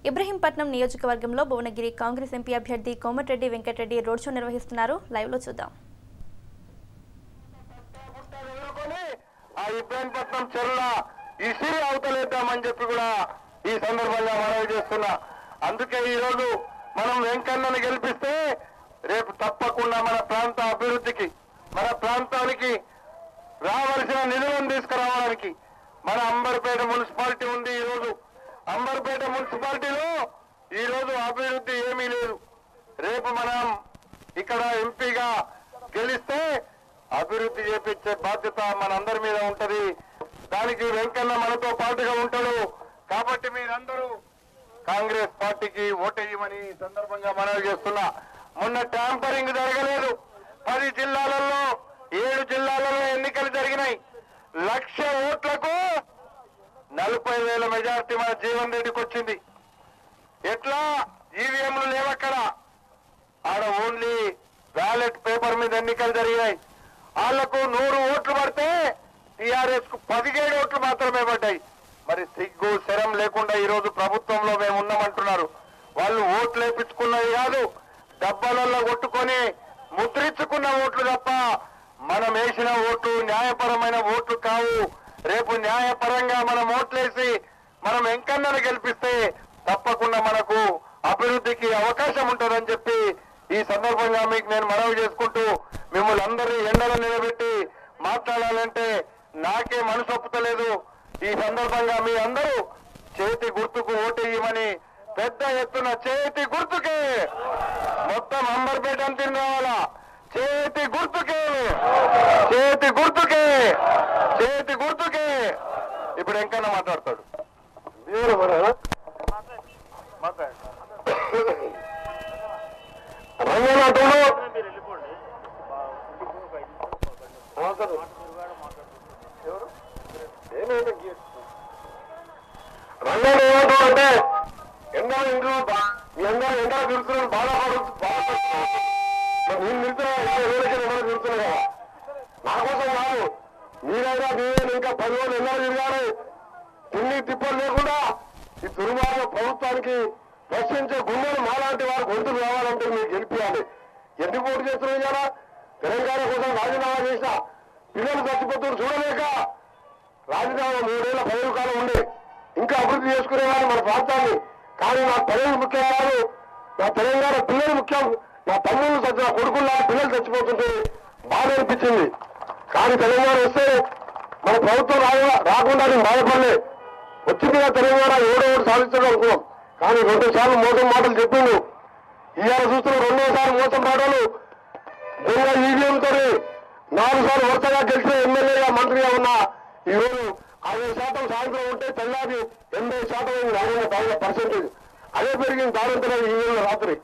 ఇబ్రహీంపట్నం నియోజకవర్గంలో భువనగిరి కాంగ్రెస్ ఎంపీ అభ్యర్థి Komatireddy Venkatareddy road show నిర్వహిస్తున్నారు. లైవ్ లో చూద్దాం. ఆ ఇబ్రహీంపట్నం చెరువుల ఇసిరి అవతలేద్దామని చెప్పి కూడా ఈ సందర్భంగా మనవి చేస్తున్నా. అందుకే ఈ రోజు మనం వెంకన్నను గెలిపిస్తే రేపు తప్పకుండా మన ప్రాంత అభివృద్ధికి, మన ప్రాంతానికి రావాల్సిన నిధులను తీసుకురావడానికి మన అంబర్పేట మున్సిపాలిటీ ఉంది. ఈ రోజు అంబర్పేట మున్సిపాలిటీలో ఈ రోజు అభివృద్ధి ఏమీ లేదు. రేపు మనం ఇక్కడ ఎంపీగా గెలిస్తే అభివృద్ధి చేపించే బాధ్యత మనందరి మీద ఉంటది. దానికి వెంకన్న మనతో పాటుగా ఉంటాడు. కాబట్టి మీరందరూ కాంగ్రెస్ పార్టీకి ఓటేయమని సందర్భంగా మనవి చేస్తున్నా. మొన్న ట్యాంపరింగ్ జరగలేదు. 10 జిల్లాలలో 7 జిల్లాలలో ఎన్నికలు జరిగినాయి. 1,00,000 ఓట్లకు 40,000 మెజార్టీ మన జీవన్ రెడ్డికి వచ్చింది. ఎట్లా ఈవీఎంలు లేవక్కడ, ఆడ ఓన్లీ బ్యాలెట్ పేపర్ మీద ఎన్నికలు జరిగినాయి. వాళ్లకు 100 ఓట్లు పడితే టీఆర్ఎస్ కు 17 ఓట్లు మాత్రమే పడ్డాయి. మరి సిగ్గు శరం లేకుండా ఈ రోజు ప్రభుత్వంలో మేము ఉన్నామంటున్నారు. వాళ్ళు ఓట్లు వేపించుకున్నవి కాదు, డబ్బాలలో కొట్టుకొని ముద్రించుకున్న ఓట్లు తప్ప మనం వేసిన ఓట్లు న్యాయపరమైన ఓట్లు కావు. రేపు న్యాయపరంగా మనం ఓట్లేసి మనం వెంకన్నను గెలిపిస్తే తప్పకుండా మనకు అభివృద్ధికి అవకాశం ఉంటుందని చెప్పి ఈ సందర్భంగా మీకు నేను మనవి చేసుకుంటూ, మిమ్మల్ని అందరినీ ఎండలో నిలబెట్టి మాట్లాడాలంటే నాకే మనసు ఒప్పుతలేదు. ఈ సందర్భంగా మీ అందరూ చేతి గుర్తుకు ఓటేయమని పెద్ద ఎత్తున చేతి గుర్తుకే మొత్తం అంబర్పేట అంతా రావాలా. చేతి గుర్తుకే, చేతి గుర్తుకే, చేతి గుర్తుకే. ఇప్పుడు వెంకన్న మాట్లాడతాడు. రంగనాథంలో రంగంలో ఏమంటావు అంటే ఎందరో ఇంట్లో ఎందరో ఎందరో తిరుగుతున్నాను బాధపడుతున్నాను. నేను తిరుగుతున్నా కదా, నా కోసం కాదు. మీరైనా మీరైనా ఇంకా 10 రోజులు ఎందరో తిరిగారు. తిన్ని తిప్పలు లేకుండా ఈ దుర్మార్గ ప్రభుత్వానికి ప్రశ్నించే గుండెలు మాలాంటి వారు గొంతులు రావాలంటే మీరు గెలిపించాలి. ఎందుకు పోటీ చేస్తున్నాం కదా, తెలంగాణ కోసం రాజీనామా చేసిన పిల్లలు చచ్చిపోతున్నారు చూడలేక రాజీనామా 3 ఏళ్ల పదవి కాలం ఉండే ఇంకా అభివృద్ధి చేసుకునేవారు మన ప్రాంతాన్ని. కానీ నా పదవి ముఖ్యం కాదు, నా తెలంగాణ పిల్లలు ముఖ్యం. నా తమ్ముళ్ళు నా కొడుకులు పిల్లలు చచ్చిపోతుంటే బాధ అనిపించింది. కానీ తెలంగాణ వస్తే మన ప్రభుత్వం రాకుండా నేను బాధపడలే. వచ్చిందిగా తెలంగాణ 7 ఓటు సాధించడం అనుకున్నాం. కానీ 2 సార్లు మోసం మాటలు చెప్పిండు. ఇవాళ చూస్తున్న 2వ సారి మోసం మాటలు దొంగ ఈవీఎంతో 4 సార్లు వరుసగా గెలిచిన ఎమ్మెల్యేగా మంత్రిగా ఉన్న ఈరోజు 60% సాయంత్రం ఉంటే తెల్లారి 80% రాజన్న 10%. అదే పెరిగింది దానంతో ఈవీఎంలో రాత్రి.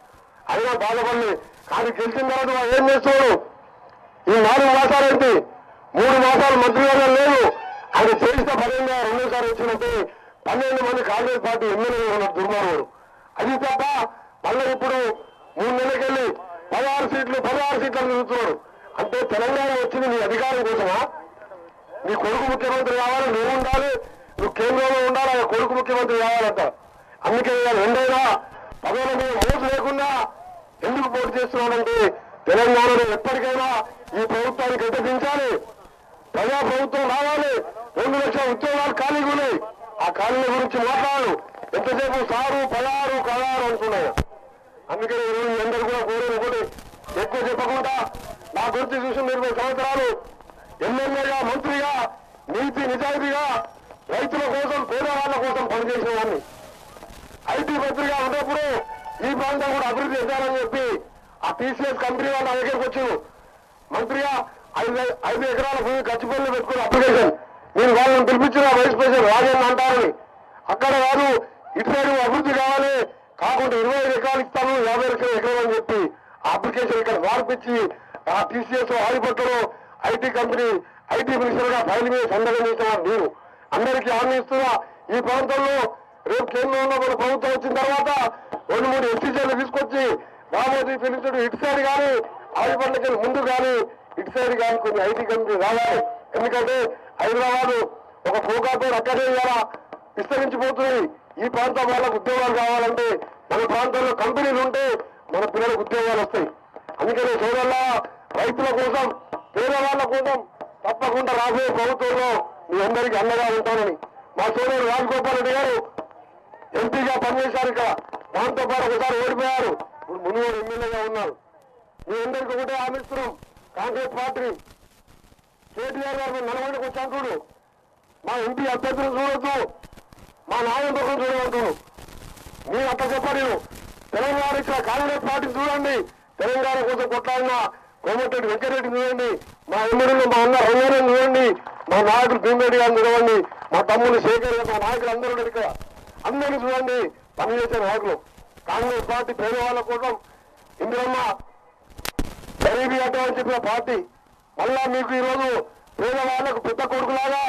అయినా బాధపడలే. కానీ గెలిచిన తర్వాత ఏం చేస్తున్నాడు? ఈ 4 మాసాలు ఏంటి, 3 మాసాలు మంత్రివర్గం లేదు. ఆయన చేసిన పదంగా 2వ సారి వచ్చినట్టు 12 మంది కాంగ్రెస్ పార్టీ ఎమ్మెల్యేలు ఉన్నారు దుర్మార్గుడు. అది తప్ప మళ్ళీ ఇప్పుడు 3 నెలలకెళ్ళి 16 సీట్లను తిరుగుతున్నాడు. అంటే తెలంగాణ వచ్చింది నీ అధికారం కోసమా? నీ కొడుకు ముఖ్యమంత్రి కావాలి, నువ్వు ఉండాలి, నువ్వు కేంద్రంలో ఉండాలి, ఆయన కొడుకు ముఖ్యమంత్రి కావాలంట. అందుకే రెండైనా పదవుల మీద ఓటు లేకుండా ఎందుకు పోటీ చేస్తున్నాడంటే తెలంగాణలో ఎప్పటికైనా ఈ ప్రభుత్వాన్ని గద్దెదించాలి, ప్రజా ప్రభుత్వం రావాలి. 2 లక్షల ఉద్యోగాలు ఖాళీగా ఉన్నాయి. ఆ ఖాళీల గురించి మాట్లాడు. ఎంతసేపు సారు పదారు కదారు అంటున్నాయి. అందుకని ఈరోజు అందరూ కూడా కోరేది ఒకటి, ఎక్కువ చెప్పకుండా నా గురించి చూసి 20 సంవత్సరాలు ఎమ్మెల్యేగా మంత్రిగా నీతి నిజాయితీగా రైతుల కోసం పేదవాళ్ల కోసం పనిచేసిన వాడిని. ఐటీ మంత్రిగా ఉన్నప్పుడు ఈ ప్రాంతం కూడా అభివృద్ధి చేశారని చెప్పి ఆ టీసీఎస్ కంపెనీ వాళ్ళ దగ్గరికి వచ్చారు. మంత్రిగా 5 ఎకరాల భూమి ఖర్చుపల్లి పెట్టుకుని అప్లికేషన్ నేను వాళ్ళని పిలిపించిన వైస్ ప్రెసిడెంట్ రాజన్న అంటారని. అక్కడ కాదు, ఇటు సైడ్ అభివృద్ధి కావాలి, కాకుండా 25 ఎకరాలు ఇస్తాను 50 ఎకరాలు అని చెప్పి ఆ అప్లికేషన్ ఇక్కడ మార్పించి ఆ టీసీఎస్ ఆడిపట్టలో ఐటీ కంపెనీ ఐటీ మినిస్టర్ గా ఫైల్ మీద సందర్భం చేసిన నేను అందరికీ హామీ ఇస్తున్నా. ఈ ప్రాంతంలో రేపు కేంద్రంలో మన ప్రభుత్వం వచ్చిన తర్వాత 2-3 ఎస్టీజీలు తీసుకొచ్చి రామోజీ ఫిలిం ఇటు సైడ్ కానీ ఆడిపట్లకి ముందు కానీ ఇటు సైడ్ కానీ కొన్ని ఐటీ కంపెనీ రావాలి. ఎందుకంటే హైదరాబాద్ ఒక ఫోకాతో అక్కడే ఇలా విస్తరించిపోతుంది. ఈ ప్రాంతం వాళ్ళకు ఉద్యోగాలు కావాలంటే మన ప్రాంతంలో కంపెనీలు ఉంటే మన పిల్లలకు ఉద్యోగాలు వస్తాయి. అందుకని సోదరుల రైతుల కోసం పేదవాళ్ల కోసం తప్పకుండా రాబోయే ప్రభుత్వంలో మీ అందరికీ అండగా ఉంటానని మా సోదరుడు రాజగోపాల్ రెడ్డి గారు ఎంపీగా పనిచేశారు. ఇక్కడ దాంతో పాటు ఒకసారి ఓడిపోయారు. ఇప్పుడు మునుగోడు ఎమ్మెల్యేగా ఉన్నారు. మీ అందరికీ ఒకటే హామీస్తున్నాం. కాంగ్రెస్ పార్టీ కేటీఆర్ గారు నల్గొండకు వచ్చి అంటుడు మా ఎంపీ అభ్యర్థులు చూడొద్దు, మా నాయకులను చూడవద్దు. మీరు అట్లా చెప్పారు. తెలంగాణ ఇక్కడ కాంగ్రెస్ పార్టీని చూడండి, తెలంగాణ కోసం కొట్లాడిన కోమటిరెడ్డి వెంకటరెడ్డి చూడండి, మా ఎమ్మెల్యేలు మా అన్న రంగారెడ్డి చూడండి, మా నాయకులు భీమరెడ్డి గారిని చూడండి, మా తమ్ముడు శేఖర్ గారు, మా నాయకులు అందరూ ఉన్నారు ఇక్కడ. అందరినీ చూడండి, పనిచేసే నాయకులు. కాంగ్రెస్ పార్టీ పేదవాళ్ళ కోసం ఇందిరమ్మ గరీబీ అడ్డా అని చెప్పిన పార్టీ మళ్ళా మీకు ఈరోజు పేదవాళ్లకు పెద్ద కొడుకులాగా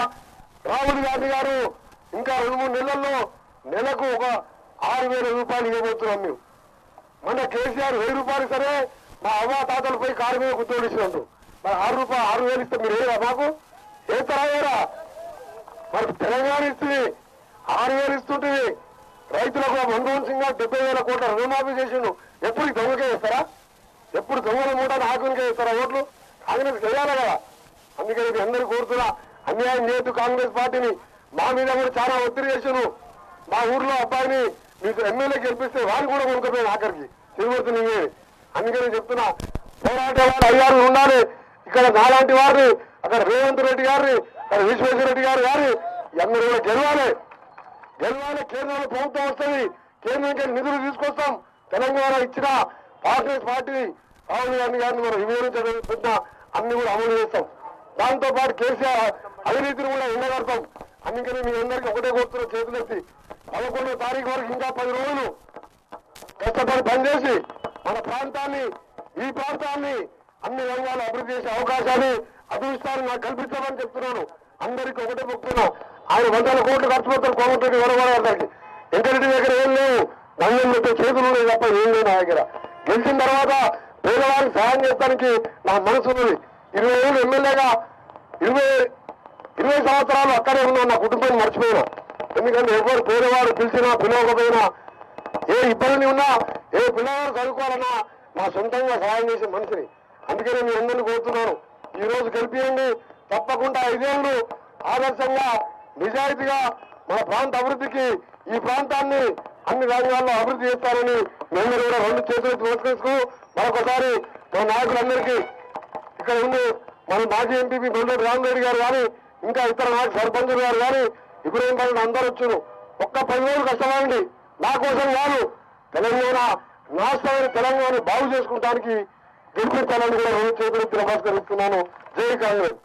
రాహుల్ గాంధీ గారు ఇంకా 2-3 నెలల్లో నెలకు ఒక 6,000 రూపాయలు ఇవ్వబోతున్నాం. మేము మన కేసీఆర్ 1000 రూపాయలు సరే మా అవ్వ తాతలపై కారు మీద గుర్తోడిచ్చినట్టు మరి 6,000 ఇస్తే మీరు ఏరా మాకు ఏస్తారా? మరి తెలంగాణ ఇస్తుంది 6,000 ఇస్తుంటుంది. రైతులకు మన్మోహన్ సింగ్ గారు 70,000 కోట్ల రుణమాఫీ చేసిండు. ఎప్పుడు దొంగకే ఇస్తారా? ఎప్పుడు దొంగల మూట నాకునికే ఇస్తారా ఓట్లు? కాంగ్రెస్ చేయాలి కదా. అందుకని ఇది అందరూ కోరుతున్నా, అన్యాయం చేయొద్దు కాంగ్రెస్ పార్టీని. మా మీద కూడా చాలా ఒత్తిడి చేశాను. మా ఊర్లో అబ్బాయిని మీకు ఎమ్మెల్యే గెలిపిస్తే వారిని కూడా కొనుక్కపోయాను ఆఖరికి తిరుగుతు నీవే. అందుకని చెప్తున్నా, పోరాటే వారు అయ్యారు ఉండాలి. ఇక్కడ నాలాంటి వారిని, అక్కడ రేవంత్ రెడ్డి గారిని, అక్కడ విశ్వేశ్వర రెడ్డి గారు అందరూ కూడా గెలవాలి. కేంద్రంలో ప్రభుత్వం వస్తుంది, కేంద్రం నిధులు తీసుకొస్తాం. తెలంగాణ ఇచ్చిన కాంగ్రెస్ పార్టీ రాహుల్ గాంధీ గారిని మనం వినియోగించడం అన్ని కూడా అమలు చేస్తాం. దాంతో పాటు కేసీఆర్ అవినీతిని కూడా ఎండగడతాం. అందుకని మీ అందరికీ ఒకటే కోరుతున్న చేతులెత్తి 11వ తారీఖు వరకు ఇంకా 10 రోజులు కష్టపడి పనిచేసి మన ప్రాంతాన్ని, ఈ ప్రాంతాన్ని అన్ని రంగాలు అభివృద్ధి చేసే అవకాశాన్ని అదృష్టాన్ని నాకు కల్పించామని చెప్తున్నాను. అందరికీ ఒకటే మొక్కుతున్నా. ఆయన 100 కోట్లు ఖర్చు పెడతారు కోమటిరెడ్డి వరవడానికి. వెంకటరెడ్డి దగ్గర ఏం లేవు, దండం పెట్టే చేతులు ఉన్నాయి తప్ప ఏం లేవు నా దగ్గర. గెలిచిన తర్వాత పేదవారికి సహాయం చేయడానికి నా మనసు ఉన్నది. 20 ఏళ్ళు ఎమ్మెల్యేగా 20 సంవత్సరాలు అక్కడే ఉన్నా. నా కుటుంబాన్ని మర్చిపోయినా. ఎందుకంటే ఎవరు పేదవాడు పిలిచినా పిలవకపోయినా, ఏ ఇబ్బంది ఉన్నా, ఏ పిల్లవాడు చదువుకోవాలన్నా నా సొంతంగా సహాయం చేసే మనిషిని. అందుకని మీ అందరినీ కోరుతున్నాను, ఈ రోజు గెలిపియండి. తప్పకుండా 5 ఏళ్ళు ఆదర్శంగా నిజాయితీగా మన ప్రాంత అభివృద్ధికి, ఈ ప్రాంతాన్ని అన్ని రంగాల్లో అభివృద్ధి చేస్తారని మేము కూడా 2 చేతులు పురస్కరిస్తూ మరొకసారి మన నాయకులందరికీ, ఇక్కడ ఉంది మన మాజీ ఎంపీ మండలి రామరెడ్డి గారు కానీ, ఇంకా ఇతర నాయకు సర్పంచులు గారు కానీ, ఇబ్రహీం పల్లి అందరూ వచ్చారు. ఒక్క 10 రోజులు కష్టపడండి. నా కోసం కాదు, తెలంగాణ నాశనమైన తెలంగాణ బాగు చేసుకుంటానికి గెలిపించాలని కూడా 2 చేతులు పురస్కరిస్తున్నాను. జై కాంగ్రెస్.